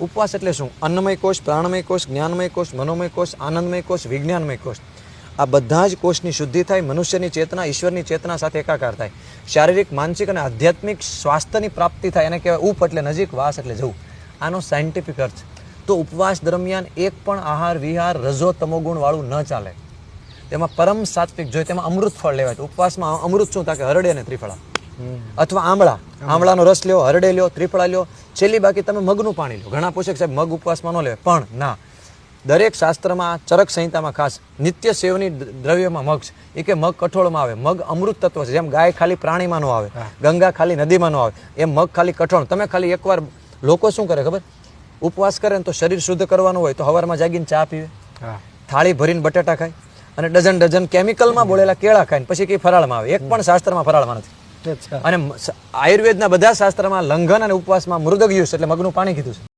ઉપવાસ એટલે શું? અન્નમય કોષ, પ્રાણમય કોષ, જ્ઞાનમય કોષ, મનોમય કોષ, આનંદમય કોષ, વિજ્ઞાનમય કોષ, આ બધા જ કોષની શુદ્ધિ થાય, મનુષ્યની ચેતના ઈશ્વરની ચેતના સાથે એકાકાર થાય, શારીરિક, માનસિક અને આધ્યાત્મિક સ્વાસ્થ્યની પ્રાપ્તિ થાય. એને કહેવાય ઉપ એટલે નજીક, વાસ એટલે જવું. આનો સાયન્ટિફિક અર્થ. તો ઉપવાસ દરમિયાન એક પણ આહાર વિહાર રજો તમોગુણ વાળું ન ચાલે. તેમાં પરમ સાત્વિક જોઈએ, તેમાં અમૃત ફળ લેવાય. ઉપવાસમાં અમૃત શું થાય? હરડે અને ત્રિફળા અથવા આમળાનો રસ લ્યો, હરડે લ્યો, ત્રિફળા લ્યો, છેલ્લી બાકી તમે મગનું પાણી લો. ઘણા પૂછે સાહેબ મગ ઉપવાસમાં ન લેવાય, પણ ના, દરેક શાસ્ત્રમાં, ચરક સંહિતામાં ખાસ નિત્ય સેવની દ્રવ્યમાં મગ છે. એ કે મગ કઠોળમાં આવે. મગ અમૃત તત્વ છે. જેમ ગાય ખાલી પ્રાણીમાં ન આવે, ગંગા ખાલી નદીમાં ન આવે, એમ મગ ખાલી કઠોળ. તમે ખાલી એકવાર, લોકો શું કરે ખબર? ઉપવાસ કરે ને તો શરીર શુદ્ધ કરવાનું હોય તો સવારમાં જાગીને ચા પીવે, થાળી ભરીને બટાટા ખાય અને ડઝન કેમિકલમાં બોળેલા કેળા ખાય, પછી કઈ ફરાળમાં આવે. એક પણ શાસ્ત્રમાં ફરાળમાં નથી. અને આયુર્વેદના બધા શાસ્ત્રમાં લંઘન અને ઉપવાસમાં મૃદગ યુસ એટલે મગનું પાણી કીધું છે.